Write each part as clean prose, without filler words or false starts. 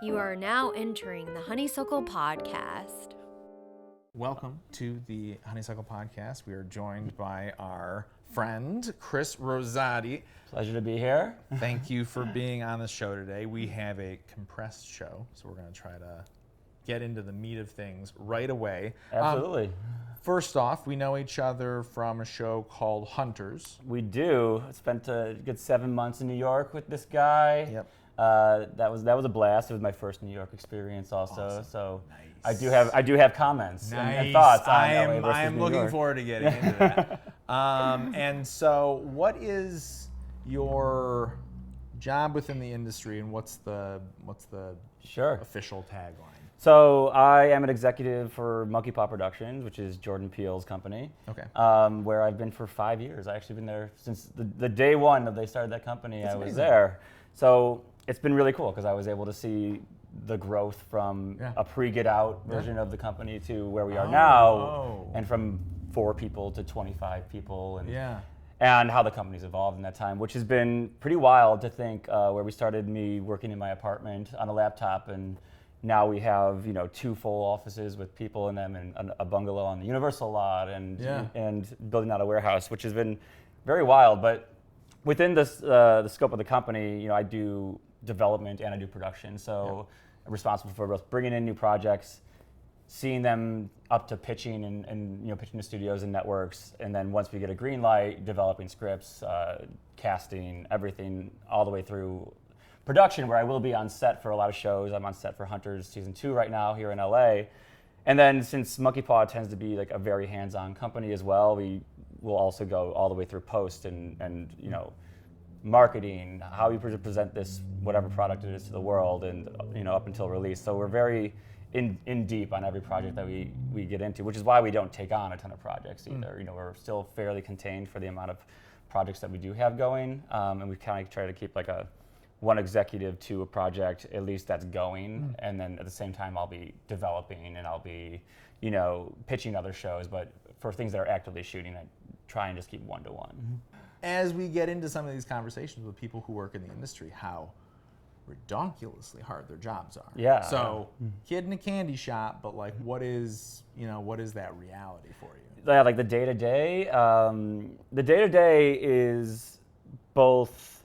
You are now entering the Honeysuckle Podcast. Welcome to the Honeysuckle Podcast. We are joined by our friend, Chris Rosati. Pleasure to be here. Thank you for being on the show today. We have a compressed show, so we're going to try to get into the meat of things right away. Absolutely. First off, we know each other from a show called Hunters. We do. I spent a good 7 months in New York with this guy. Yep. That was a blast. It was my first New York experience also. Awesome. So Nice. I do have comments Nice. and thoughts on I LA versus am New looking York. forward to getting into that. And so what is your job within the industry, and what's the Sure. official tagline? So I am an executive for Monkeypaw Productions, which is Jordan Peele's company. Okay. Where I've been for 5 years. I've actually been there since the day one that they started that company. That's I was amazing. there. So it's been really cool because I was able to see the growth from a pre-Get Out version of the company to where we are now, and from 4 people to 25 people, and how the company's evolved in that time, which has been pretty wild to think. Where we started me working in my apartment on a laptop, and now we have 2 full offices with people in them, and a bungalow on the Universal lot, and building out a warehouse, which has been very wild. But within this, the scope of the company, I do development and I do production. So I'm responsible for both bringing in new projects, seeing them up to pitching and pitching to studios and networks, and then once we get a green light, developing scripts, casting, everything all the way through production, where I will be on set for a lot of shows. I'm on set for Hunters season 2 right now here in LA. And then since Monkeypaw tends to be like a very hands-on company as well, we will also go all the way through post and marketing, how we present this, whatever product it is, to the world, and up until release. So we're very in deep on every project that we get into, which is why we don't take on a ton of projects either. We're still fairly contained for the amount of projects that we do have going, and we kind of try to keep like one executive to a project at least that's going, and then at the same time I'll be developing and I'll be pitching other shows, but for things that are actively shooting, I try and just keep 1-to-1. As we get into some of these conversations with people who work in the industry, how ridiculously hard their jobs are. Yeah. So, kid in a candy shop, but like, what is that reality for you? Yeah, like the day-to-day. The day-to-day is both,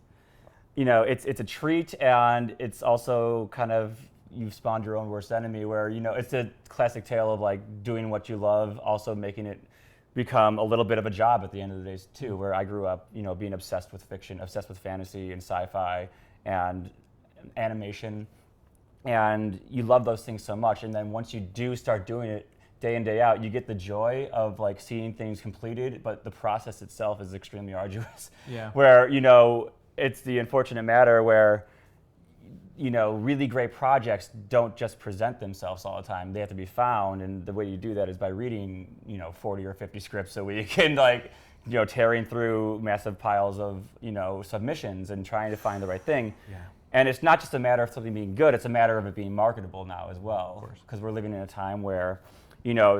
it's a treat, and it's also kind of, you've spawned your own worst enemy, where, it's a classic tale of like doing what you love, also making it become a little bit of a job at the end of the day too, where I grew up, being obsessed with fiction, obsessed with fantasy and sci-fi and animation, and you love those things so much, and then once you do start doing it day in, day out, you get the joy of like seeing things completed, but the process itself is extremely arduous. Yeah. Where, it's the unfortunate matter where, really great projects don't just present themselves all the time. They have to be found, and the way you do that is by reading, 40 or 50 scripts a week, and tearing through massive piles of, submissions and trying to find the right thing. Yeah. And it's not just a matter of something being good, it's a matter of it being marketable now as well. Because we're living in a time where,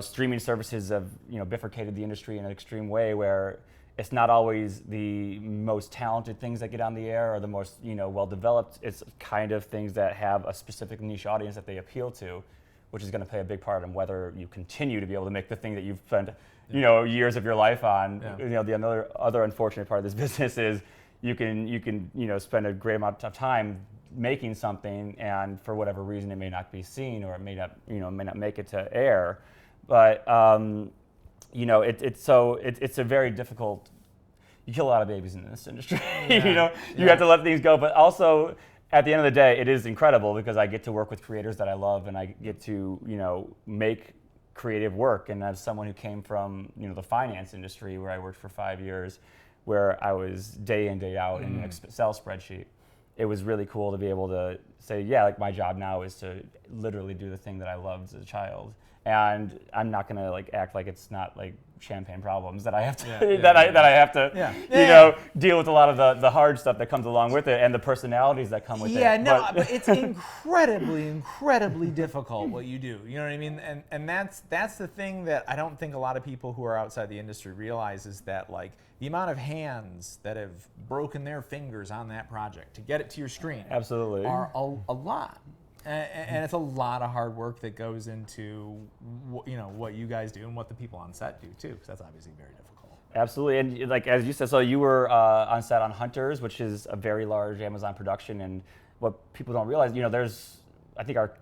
streaming services have, bifurcated the industry in an extreme way, where it's not always the most talented things that get on the air or the most, well-developed. It's kind of things that have a specific niche audience that they appeal to, which is going to play a big part in whether you continue to be able to make the thing that you've spent, years of your life on. Yeah. The other unfortunate part of this business is you can spend a great amount of time making something, and for whatever reason it may not be seen, or it may not make it to air. But it's a very difficult. You kill a lot of babies in this industry. You have to let things go, but also at the end of the day, it is incredible because I get to work with creators that I love, and I get to make creative work. And as someone who came from the finance industry, where I worked for 5 years, where I was day in, day out in an Excel spreadsheet, it was really cool to be able to say, like my job now is to literally do the thing that I loved as a child. And I'm not gonna act like it's not champagne problems that I have to deal with a lot of the hard stuff that comes along with it, and the personalities that come with it. But it's incredibly difficult what you do. You know what I mean? And that's the thing that I don't think a lot of people who are outside the industry realize, is that the amount of hands that have broken their fingers on that project to get it to your screen Absolutely. are a lot. And it's a lot of hard work that goes into what you guys do and what the people on set do too, because that's obviously very difficult. Absolutely, and like as you said, so you were on set on Hunters, which is a very large Amazon production, and what people don't realize, there's, I think our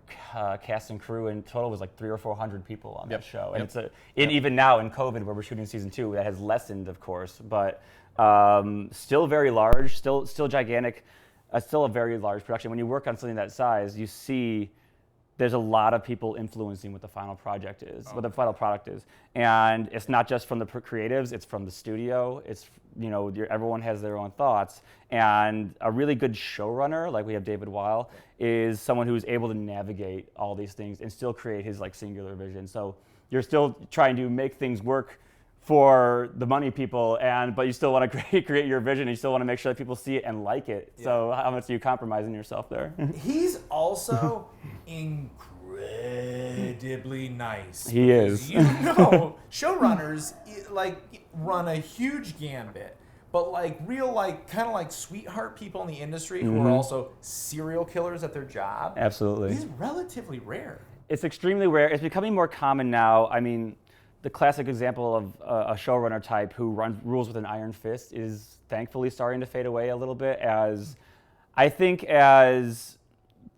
cast and crew in total was like 300 or 400 people on that show, and even now in COVID, where we're shooting season 2, that has lessened, of course, but still very large, still gigantic. Still a very large production. When you work on something that size, you see there's a lot of people influencing what the final project is, what the final product is. And it's not just from the creatives, it's from the studio. It's, everyone has their own thoughts. And a really good showrunner, like we have David Weil, is someone who's able to navigate all these things and still create his like singular vision. So you're still trying to make things work for the money people, but you still want to create your vision, and you still want to make sure that people see it and like it. Yeah. So how much are you compromising yourself there? He's also incredibly nice. He is. Showrunners run a huge gambit, but kind of sweetheart people in the industry who are also serial killers at their job. Absolutely. He's relatively rare. It's extremely rare. It's becoming more common now. I mean, the classic example of a showrunner type who rules with an iron fist is thankfully starting to fade away a little bit, as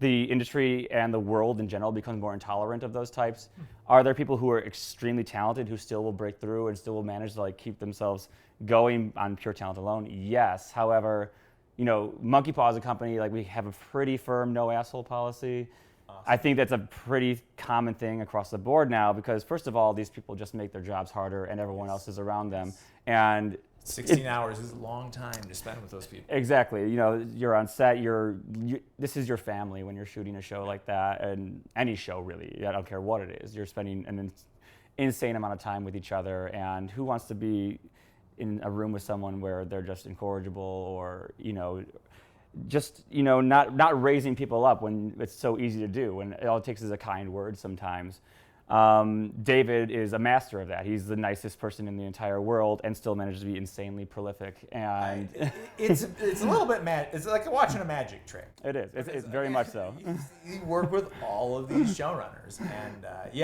the industry and the world in general becomes more intolerant of those types. Are there people who are extremely talented who still will break through and still will manage to keep themselves going on pure talent alone? Yes. However, Monkeypaw as a company, we have a pretty firm no asshole policy. I think that's a pretty common thing across the board now, because first of all, these people just make their jobs harder and everyone else is around them. And 16 hours is a long time to spend with those people. Exactly. You're on set, this is your family when you're shooting a show like that, and any show really, I don't care what it is. You're spending an insane amount of time with each other, and who wants to be in a room with someone where they're just incorrigible or, just not raising people up when it's so easy to do, when all it takes is a kind word sometimes. David is a master of that. He's the nicest person in the entire world and still manages to be insanely prolific. And it's a little bit mad. It's like watching a magic trick. It is. It's very much so. You work with all of these showrunners, and he's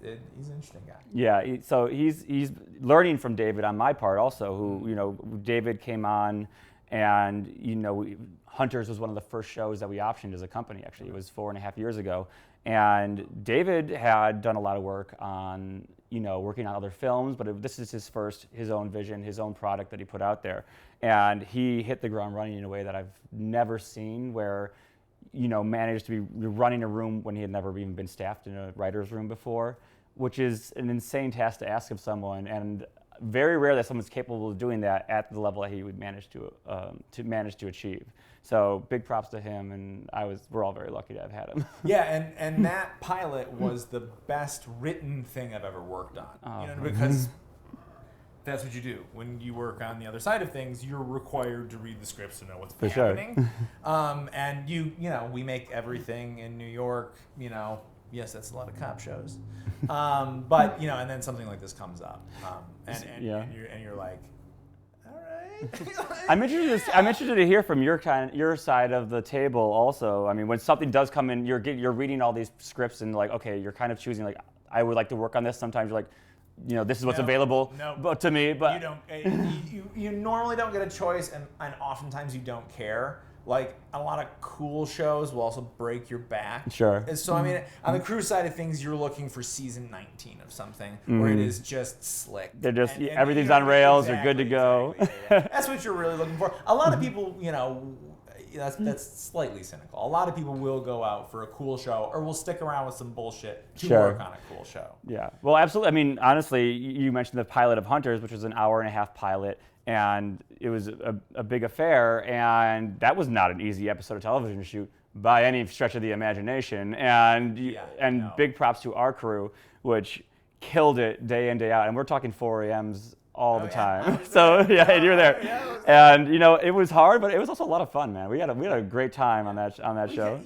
an interesting guy. Yeah. So he's learning from David on my part also. Who David came on. And Hunters was one of the first shows that we optioned as a company. Actually, it was 4.5 years ago. And David had done a lot of work on working on other films, but this is his own vision, his own product that he put out there. And he hit the ground running in a way that I've never seen, where managed to be running a room when he had never even been staffed in a writer's room before, which is an insane task to ask of someone. And very rare that someone's capable of doing that at the level that he would manage to achieve. So big props to him, and we're all very lucky to have had him. Yeah, and that pilot was the best written thing I've ever worked on. Because that's what you do when you work on the other side of things. You're required to read the scripts to know what's happening. Sure. And we make everything in New York. Yes, that's a lot of cop shows, but and then something like this comes up, and you're like, all right. I'm interested to hear from your side of the table also. I mean, when something does come in, you're reading all these scripts and okay, you're kind of choosing I would like to work on this. Sometimes you're this is what's available to me, but you don't. You normally don't get a choice, and oftentimes you don't care. A lot of cool shows will also break your back. Sure. So, on the crew side of things, you're looking for season 19 of something where it is just slick. They're just, everything's on rails, you're good to go. Exactly. That's what you're really looking for. A lot of people, that's slightly cynical. A lot of people will go out for a cool show or will stick around with some bullshit to work on a cool show. Yeah. Well, absolutely. Honestly, you mentioned the pilot of Hunters, which was an 1.5-hour pilot. And it was a big affair, and that was not an easy episode of television to shoot by any stretch of the imagination. And big props to our crew, which killed it day in, day out. And we're talking 4 a.m.s all the time. So you were there. And it was hard, but it was also a lot of fun, man. We had a great time on that show.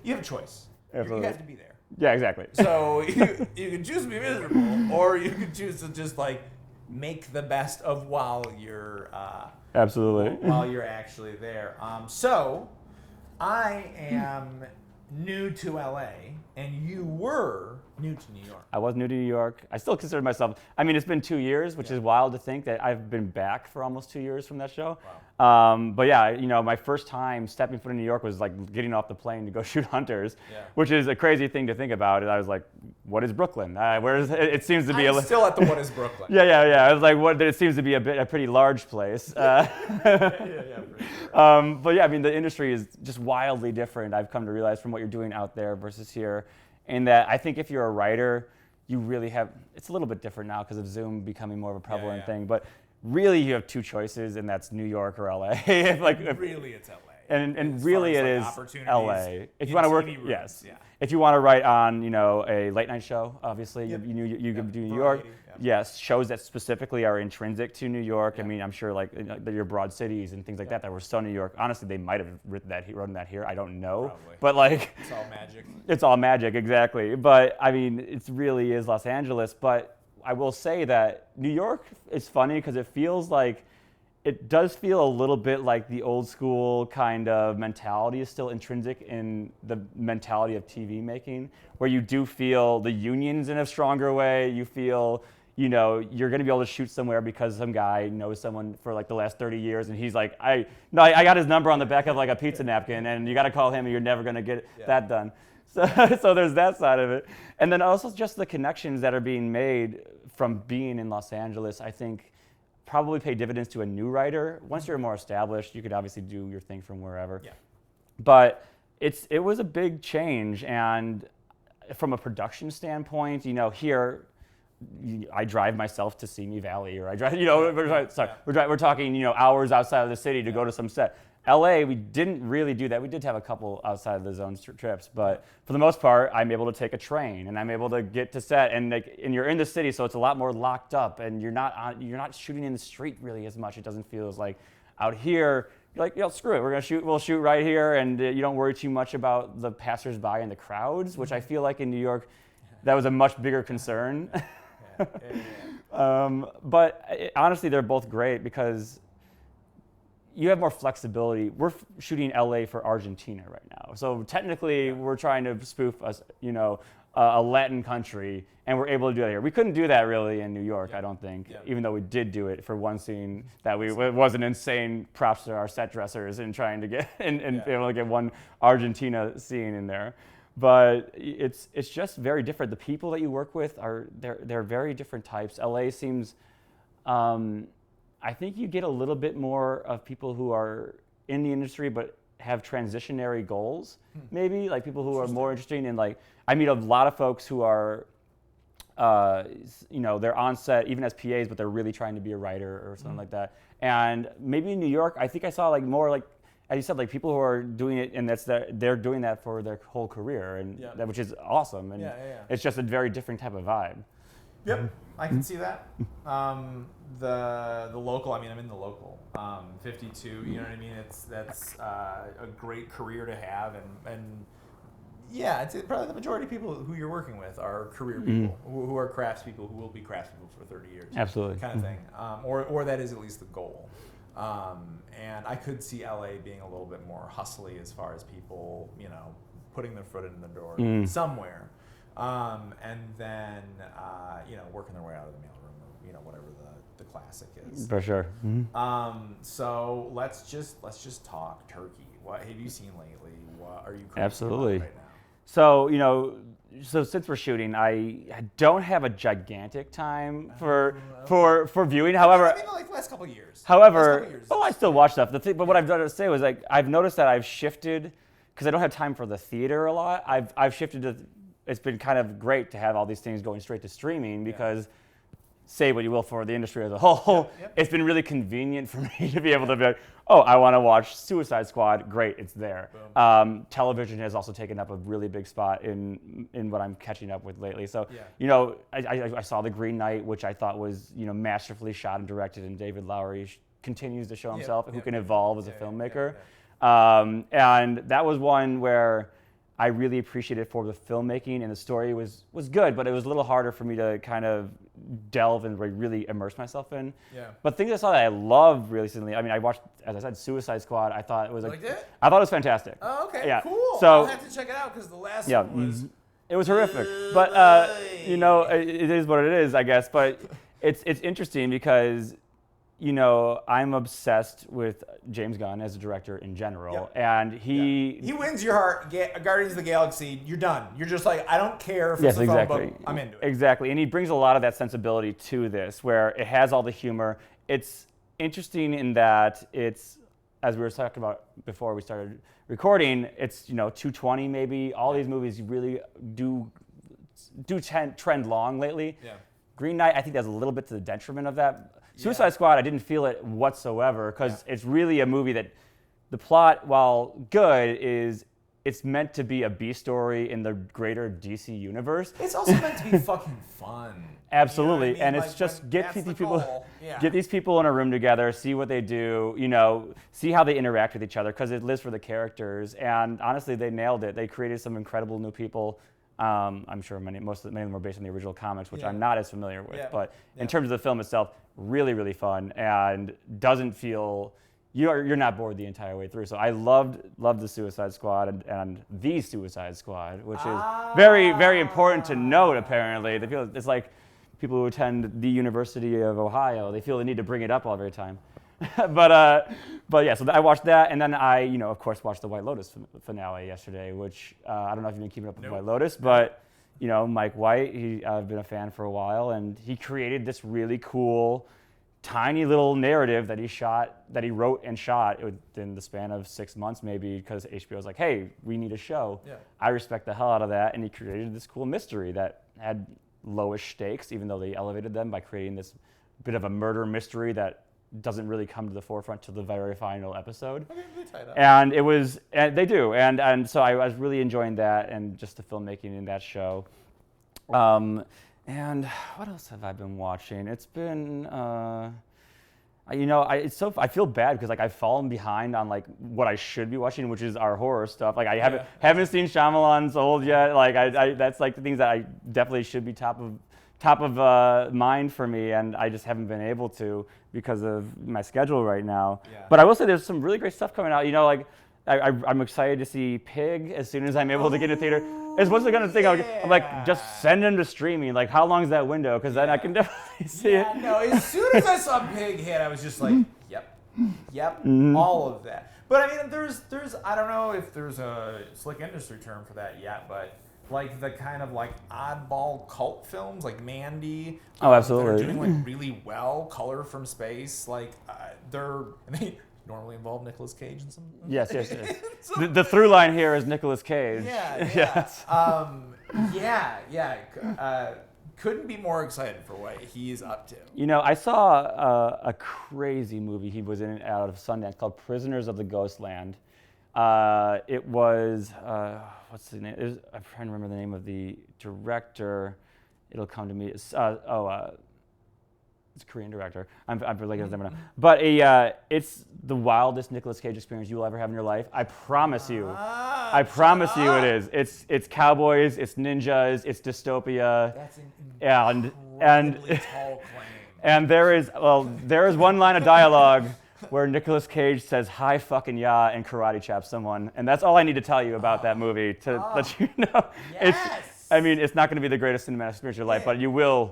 You have a choice. Absolutely. You have to be there. Yeah, exactly. So you can choose to be miserable, or you can choose to just make the best of while you're absolutely while you're actually there. So I am new to LA, and you were new to New York. I was new to New York. I still consider myself, I mean, it's been 2 years, which is wild to think that I've been back for almost 2 years from that show. Wow. But yeah, you know, my first time stepping foot in New York was like getting off the plane to go shoot Hunters, which is a crazy thing to think about. And I was like, what is Brooklyn? It seems to be still at the what is Brooklyn. Yeah. I was like, it seems to be a pretty large place. For sure. But yeah, I mean, the industry is just wildly different. I've come to realize from what you're doing out there versus here, and that I think if you're a writer, you really have, it's a little bit different now because of Zoom becoming more of a prevalent thing, but really you have two choices, and that's New York or LA. Really it's LA. And really it is LA. If you want to work, rooms, yes. Yeah. If you want to write on, you know, a late night show, obviously you can do New York. Yes, shows that specifically are intrinsic to New York. I mean, I'm sure like your broad cities and things like that were so New York. Honestly, they might have written that here. I don't know. Probably. But like, it's all magic. It's all magic, exactly. But I mean, it really is Los Angeles. But I will say that New York is funny because it feels like, it does feel a little bit like the old school kind of mentality is still intrinsic in the mentality of TV making, where you do feel the unions in a stronger way. You feel, you know, you're going to be able to shoot somewhere because some guy knows someone for like the last 30 years, and he's like, I got his number on the back of like a pizza napkin, and you got to call him, and you're never going to get that done. So there's that side of it, and then also just the connections that are being made from being in Los Angeles, I think, probably pay dividends to a new writer. Once you're more established, you could obviously do your thing from wherever. Yeah. But it was a big change, and from a production standpoint, you know, here I drive myself to Simi Valley, or I drive, you know, we're talking, you know, hours outside of the city to go to some set. LA, we didn't really do that. We did have a couple outside of the zone trips, but for the most part, I'm able to take a train and I'm able to get to set, and you're in the city, so it's a lot more locked up, and you're not shooting in the street really as much. It doesn't feel as like out here. You're like, screw it, we'll shoot right here, and you don't worry too much about the passersby and the crowds, which I feel like in New York, that was a much bigger concern. But honestly, they're both great because you have more flexibility. We're shooting LA for Argentina right now. So technically we're trying to spoof a Latin country, and we're able to do that here. We couldn't do that really in New York, I don't think, even though we did do it for one scene that it was an insane props to our set dressers in trying to get, and be able to get one Argentina scene in there. But it's just very different. The people that you work with they're very different types. LA seems, I think you get a little bit more of people who are in the industry but have transitionary goals, maybe, like people who are more interesting in, like, I meet a lot of folks who are, they're on set even as PAs, but they're really trying to be a writer or something like that. And maybe in New York, I think I saw like more like, as you said, like people who are doing it, and they're doing that for their whole career, and which is awesome. And it's just a very different type of vibe. Yep, I can see that. The local, I mean, I'm in the local, 52. You know what I mean? That's a great career to have, and it's probably the majority of people who you're working with are career people who are craftspeople who will be craftspeople for 30 years. Absolutely, kind of thing, or that is at least the goal. And I could see LA being a little bit more hustly as far as people, putting their foot in the door somewhere. And then, working their way out of the mailroom, or whatever the classic is. For sure. So let's just talk Turkey. What have you seen lately? What are you crazy Absolutely. about right now? So since we're shooting, I don't have a gigantic time for viewing. However, I mean, like last couple of years. However, I still watch stuff. But what I've done to say was, like, I've noticed that I've shifted because I don't have time for the theater a lot. I've shifted to. It's been kind of great to have all these things going straight to streaming because, say what you will for the industry as a whole, it's been really convenient for me to be able to be like, oh, I want to watch Suicide Squad. Great, it's there. Television has also taken up a really big spot in what I'm catching up with lately. So, I saw The Green Knight, which I thought was, masterfully shot and directed, and David Lowery continues to show himself who can evolve as a filmmaker. And that was one where I really appreciated it for the filmmaking, and the story was good, but it was a little harder for me to kind of delve and really immerse myself in. Yeah. But things I saw that I loved recently, I mean, I watched, as I said, Suicide Squad. I thought it was Liked it? I thought it was fantastic. Oh, okay, yeah. cool. So, I'll have to check it out because the last one was... It was horrific, but you know, it is what it is, I guess. But it's interesting because, you know, I'm obsessed with James Gunn as a director in general, and he wins your heart. Guardians of the Galaxy, you're done. You're just like, I don't care if it's a exactly. phone book, I'm into it. Exactly, and he brings a lot of that sensibility to this, where it has all the humor. It's interesting in that it's, as we were talking about before we started recording, it's, you know, 220 maybe. All these movies really do trend long lately. Yeah. Green Knight, I think that's a little bit to the detriment of that. Suicide Squad, I didn't feel it whatsoever because it's really a movie that the plot, while good, it's meant to be a B story in the greater DC universe. It's also meant to be fucking fun. Absolutely, You know what I mean? and it's just get these people in a room together, see what they do, you know, see how they interact with each other, because it lives for the characters. And honestly, they nailed it. They created some incredible new people. I'm sure many of them were based on the original comics, which I'm not as familiar with. Yeah. But in terms of the film itself, really, really fun, and doesn't feel you're not bored the entire way through. So I loved the Suicide Squad and the Suicide Squad, which is very, very important to note. Apparently, they feel it's like people who attend the University of Ohio. They feel the need to bring it up all every time. but yeah, so I watched that, and then I, you know, of course, watched the White Lotus finale yesterday, which I don't know if you've been keeping up with White Lotus, but you know, Mike White, I've been a fan for a while, and he created this really cool, tiny little narrative that he wrote and shot within the span of 6 months, maybe, because HBO was like, hey, we need a show. Yeah. I respect the hell out of that, and he created this cool mystery that had lowish stakes, even though they elevated them by creating this bit of a murder mystery that doesn't really come to the forefront till the very final episode. Okay, they tie it up. And it was, and they do, and so I was really enjoying that and just the filmmaking in that show. And what else have I been watching? It's been, you know, I feel bad because like I've fallen behind on like what I should be watching, which is our horror stuff. Like I haven't seen Shyamalan's Old yet. Like I that's like the things that I definitely should be top of mind for me, and I just haven't been able to because of my schedule right now. Yeah. But I will say there's some really great stuff coming out. You know, like I'm excited to see Pig as soon as I'm able to get into theater. It's what's the kind of thing I'm like, just send them to streaming. Like, how long is that window? Because then I can definitely see it. No, as soon as I saw Pig hit, I was just like, yep, all of that. But I mean, there's I don't know if there's a slick industry term for that yet, but like the kind of like oddball cult films like Mandy. Oh, absolutely. That are doing like really well. Color from Space, like they normally involve Nicolas Cage in some. Yes. The through line here is Nicolas Cage. Yeah. Yes. Couldn't be more excited for what he's up to. You know, I saw a crazy movie he was in out of Sundance called Prisoners of the Ghostland. It was, what's the name? I'm trying to remember the name of the director. It'll come to me. It's a Korean director. I'm like his name now. But it's the wildest Nicolas Cage experience you will ever have in your life. I promise you. I promise you it is. It's cowboys, it's ninjas, it's dystopia. That's an incredibly tall claim. And there is one line of dialogue where Nicolas Cage says "hi fucking yeah" and karate chops someone, and that's all I need to tell you about that movie to let you know. Yes. It's not going to be the greatest cinematic experience of your life, but you will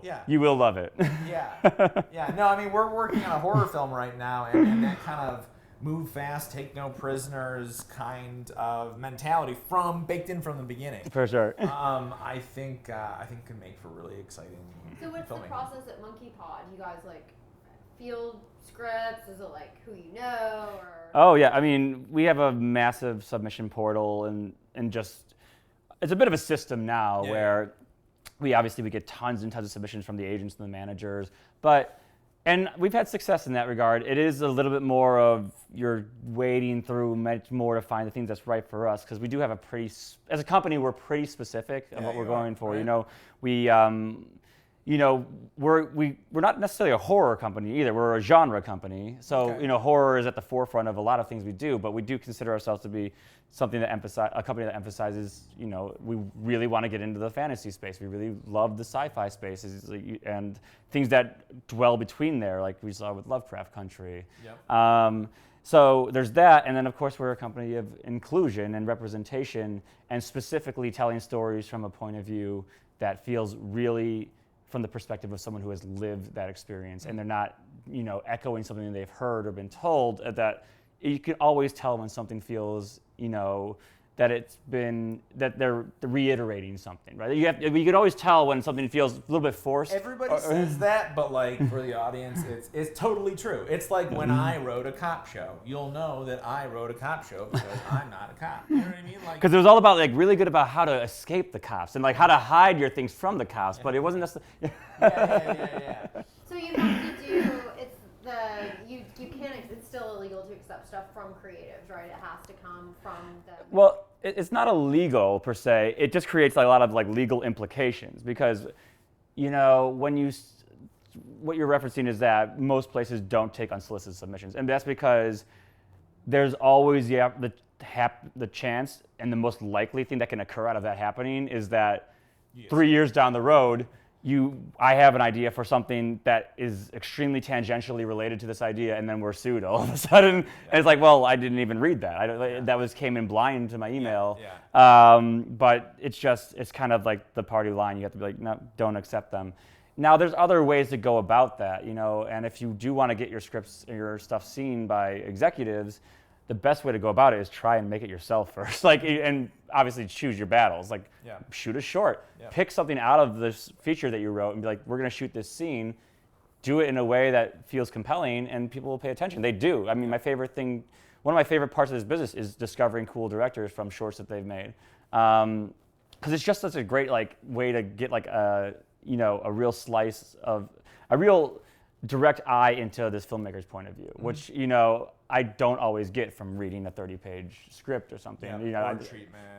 love it. Yeah. No, I mean, we're working on a horror film right now, and that kind of move fast, take no prisoners kind of mentality baked in from the beginning. For sure. I think can make for really exciting. So what's filming. The process at Monkeypaw? Do you guys like field scripts? Is it like who you know? Or? Oh yeah, I mean, we have a massive submission portal and just. It's a bit of a system now where we get tons and tons of submissions from the agents and the managers, and we've had success in that regard. It is a little bit more of you're wading through much more to find the things that's right for us, because we do have as a company, we're pretty specific of what we're going for. Right. You know, we're not necessarily a horror company either. We're a genre company. So, horror is at the forefront of a lot of things we do, but we do consider ourselves to be something that a company that emphasizes, we really want to get into the fantasy space. We really love the sci-fi spaces and things that dwell between there, like we saw with Lovecraft Country. Yep. So there's that, and then of course we're a company of inclusion and representation, and specifically telling stories from a point of view that feels really from the perspective of someone who has lived that experience, and they're not, echoing something they've heard or been told. That you can always tell when something feels, that they're reiterating something, right? You can always tell when something feels a little bit forced. Everybody says that, but for the audience, it's totally true. It's like when I wrote a cop show. You'll know that I wrote a cop show because I'm not a cop. You know what I mean? Because it was all about really good about how to escape the cops and how to hide your things from the cops, but it wasn't necessarily. Yeah. So you have to do you can't. It's still illegal to accept stuff from creatives, right? It has to come from the. Well, it's not illegal per se. It just creates a lot of legal implications because, what you're referencing is that most places don't take unsolicited submissions, and that's because there's always the chance, and the most likely thing that can occur out of that happening is that 3 years down the road, I have an idea for something that is extremely tangentially related to this idea, and then we're sued all of a sudden. And it's well, I didn't even read that. That came in blind to my email. But it's kind of the party line. You have to be no, don't accept them. Now, there's other ways to go about that, and if you do want to get your scripts and your stuff seen by executives, the best way to go about it is try and make it yourself first. And obviously choose your battles. Shoot a short. Pick something out of this feature that you wrote and be we're going to shoot this scene. Do it in a way that feels compelling, and people will pay attention. They do. I mean, one of my favorite parts of this business is discovering cool directors from shorts that they've made. Because it's just such a great way to get a real slice of a real direct eye into this filmmaker's point of view, which I don't always get from reading a 30-page script or something.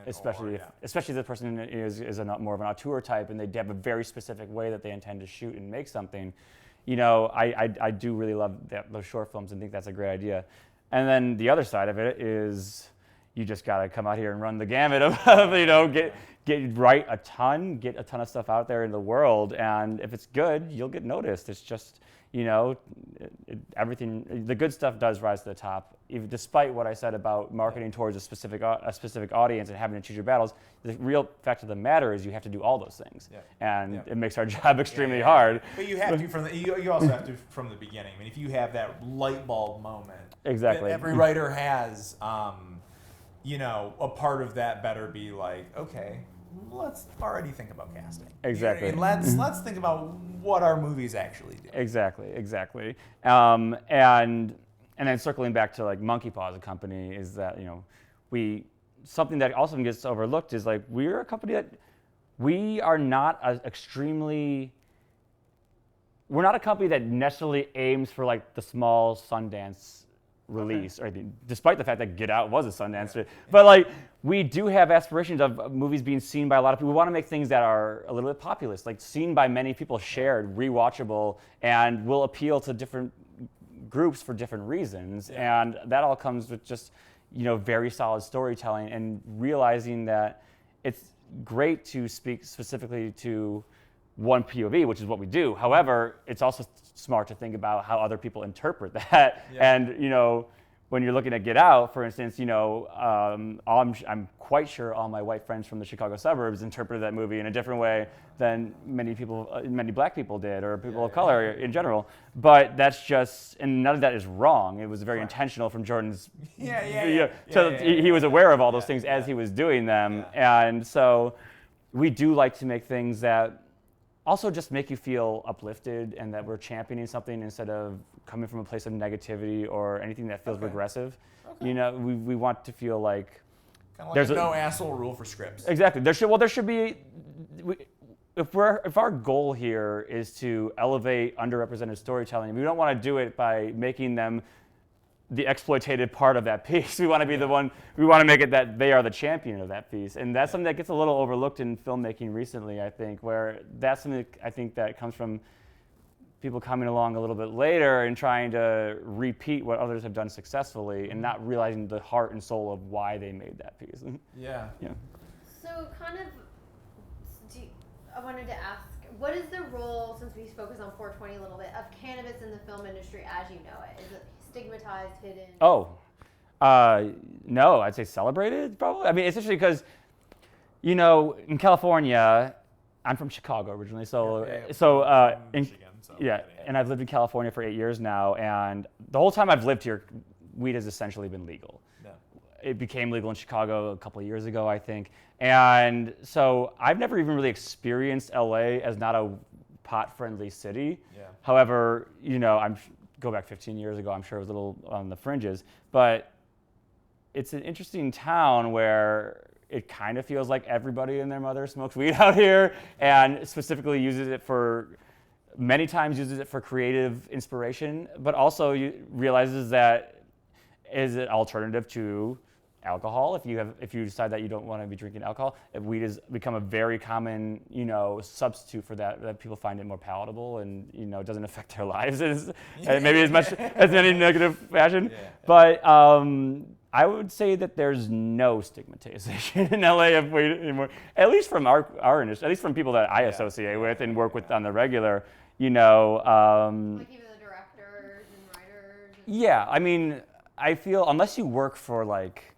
Especially if the person is more of an auteur type and they have a very specific way that they intend to shoot and make something. I do really love those short films and think that's a great idea. And then the other side of it is you just got to come out here and run the gamut of write a ton, get a ton of stuff out there in the world, and if it's good, you'll get noticed. It's just everything. The good stuff does rise to the top, even despite what I said about marketing towards a specific audience and having to choose your battles. The real fact of the matter is you have to do all those things, and it makes our job extremely hard. But you have to you also have to from the beginning. I mean, if you have that light bulb moment, exactly. That every writer has, a part of that better be okay, let's already think about casting. Exactly. Let's think about what our movies actually do. Exactly. And then circling back to Monkeypaw as a company is that something that also gets overlooked is we're a company that we are not we're not a company that necessarily aims for the small Sundance release, or despite the fact that Get Out was a Sundance, but we do have aspirations of movies being seen by a lot of people. We want to make things that are a little bit populist, seen by many people, shared, rewatchable, and will appeal to different groups for different reasons. And that all comes with just very solid storytelling and realizing that it's great to speak specifically to one POV, which is what we do. However, it's also smart to think about how other people interpret that. And when you're looking at Get Out, for instance, I'm quite sure all my white friends from the Chicago suburbs interpreted that movie in a different way than many black people did, or people of color in general. But that's just, and none of that is wrong. It was very intentional from Jordan's. He was aware of all those things as he was doing them, and so we do like to make things that also just make you feel uplifted and that we're championing something instead of coming from a place of negativity or anything that feels regressive. We want to feel like there's no asshole rule for scripts. Exactly. There should be. If our goal here is to elevate underrepresented storytelling, we don't want to do it by making them the exploitated part of that piece. We want to be the one, we want to make it that they are the champion of that piece. And that's something that gets a little overlooked in filmmaking recently, I think, where that's something I think that comes from people coming along a little bit later and trying to repeat what others have done successfully and not realizing the heart and soul of why they made that piece. Yeah. So kind of, I wanted to ask, what is the role, since we focus on 420 a little bit, of cannabis in the film industry as you know it? Is it stigmatized, hidden? No, I'd say celebrated, probably. I mean, it's interesting because, you know, in California, I'm from Chicago originally, and I've lived in California for 8 years now, and the whole time I've lived here, weed has essentially been legal. Yeah. It became legal in Chicago a couple of years ago, I think, and so I've never even really experienced LA as not a pot-friendly city. Yeah. However, you know, go back 15 years ago, I'm sure it was a little on the fringes, but it's an interesting town where it kind of feels like everybody and their mother smokes weed out here, and specifically many times uses it for creative inspiration, but also realizes that is an alternative to alcohol. If you decide that you don't want to be drinking alcohol, weed has become a very common, you know, substitute for that people find it more palatable, and, you know, it doesn't affect their lives maybe as much as in any negative fashion. Yeah. But I would say that there's no stigmatization in LA of weed anymore, at least from our industry, at least from people that I associate with and work with on the regular, you know. Like even the directors and writers? Yeah, I mean, I feel unless you work for like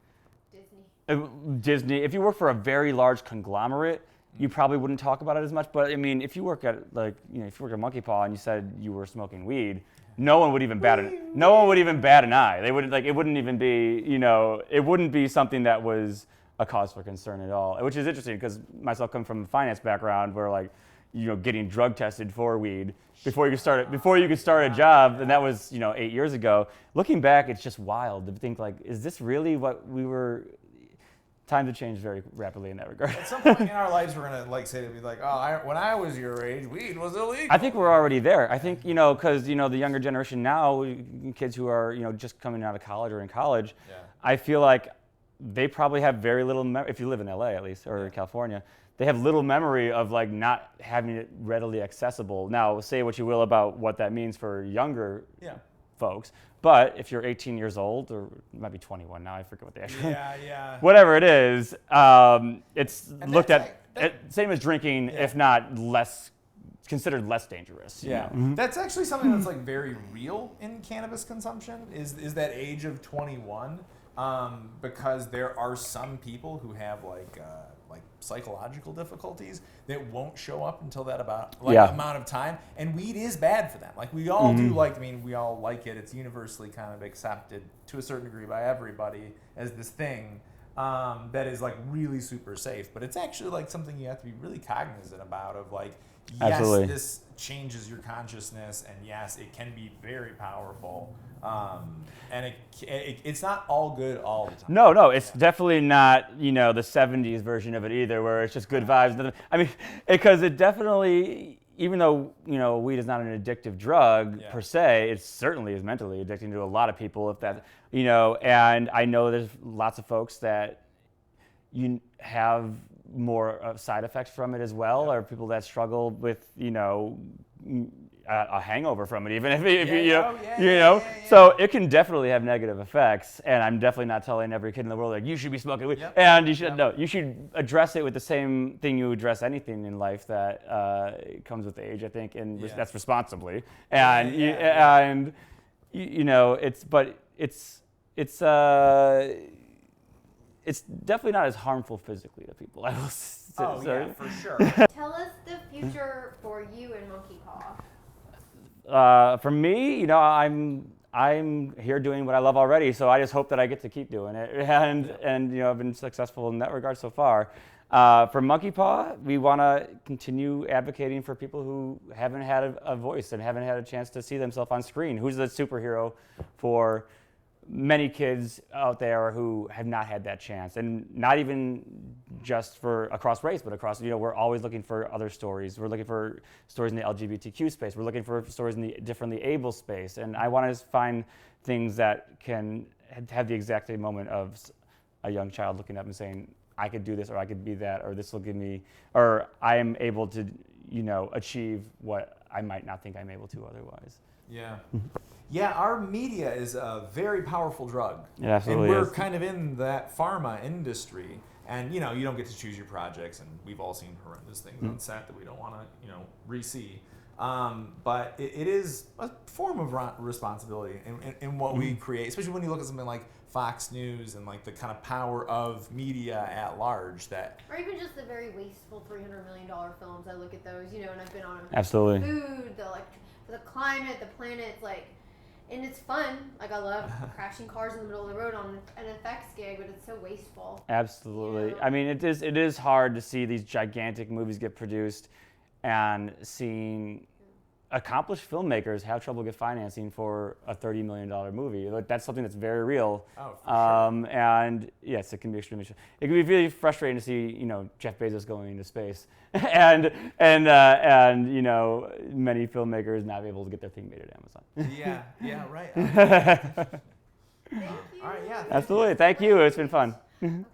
Disney, if you work for a very large conglomerate, you probably wouldn't talk about it as much. But I mean, if you work at if you work at Monkeypaw and you said you were smoking weed, no one would even bat an eye. They wouldn't it wouldn't even be, you know, it wouldn't be something that was a cause for concern at all. Which is interesting because myself come from a finance background where, like, you know, getting drug tested for weed before you could start a job, and that was, you know, 8 years ago. Looking back, it's just wild to think, like, is this really what we were? Time to change very rapidly in that regard. At some point in our lives, we're gonna when I was your age, weed was illegal. I think we're already there. I think, you know, because, you know, the younger generation now, kids who are, you know, just coming out of college or in college, I feel like they probably have very little if you live in LA at least, or California, they have little memory of, like, not having it readily accessible. Now, say what you will about what that means for younger folks, but if you're 18 years old, or it might be 21 now, I forget what the actual, whatever it is, it's looked at same as drinking, if not considered less dangerous. Yeah, you know? That's actually something that's, like, very real in cannabis consumption, is that age of 21, because there are some people who have like psychological difficulties that won't show up until that amount of time, and weed is bad for them. Like, we all do we all like it. It's universally kind of accepted to a certain degree by everybody as this thing that is, like, really super safe. But it's actually, like, something you have to be really cognizant about, of, like, yes, Absolutely. This changes your consciousness, and yes, it can be very powerful. And it's not all good all the time. No, it's definitely not, you know, the 70s version of it either, where it's just good vibes. I mean, because it definitely, even though, you know, weed is not an addictive drug per se, it certainly is mentally addicting to a lot of people, if that, you know, and I know there's lots of folks that you have more side effects from it as well, or people that struggle with, you know, a hangover from it, even if you know. So it can definitely have negative effects, and I'm definitely not telling every kid in the world, like, you should be smoking weed, and you should you should address it with the same thing you address anything in life that comes with age, I think, and that's responsibly, and and you know, it's definitely not as harmful physically to people, I will say. For sure. Tell us the future for you and Monkeypaw. For me, you know, I'm here doing what I love already, so I just hope that I get to keep doing it, and you know, I've been successful in that regard so far. For Monkeypaw, we want to continue advocating for people who haven't had a voice and haven't had a chance to see themselves on screen. Who's the superhero for many kids out there who have not had that chance, and not even just for across race, but across, you know, we're always looking for other stories. We're looking for stories in the LGBTQ space. We're looking for stories in the differently able space. And I want to find things that can have the exact same moment of a young child looking up and saying, I could do this, or I could be that, or this will give me, or I am able to, achieve what I might not think I'm able to otherwise. Yeah. Yeah, our media is a very powerful drug. It absolutely and we're is. kind of in that pharma industry. And, you don't get to choose your projects, and we've all seen horrendous things on set that we don't want to, re-see. But it is a form of responsibility in what we create, especially when you look at something like Fox News and like the kind of power of media at large that. Or even just the very wasteful $300 million films. I look at those, and I've been on Absolutely. food, the climate, the planet, and it's fun. Like, I love crashing cars in the middle of the road on an effects gig, but it's so wasteful. Absolutely. I mean, it is hard to see these gigantic movies get produced and seeing accomplished filmmakers have trouble get financing for a $30 million movie. Like, that's something that's very real. Oh, for sure. And yes, it can be extremely. It can be really frustrating to see, Jeff Bezos going into space, and many filmmakers not able to get their thing made at Amazon. Yeah, right. Thank you. All right, yeah. Absolutely. Thank you. It's been fun. Okay.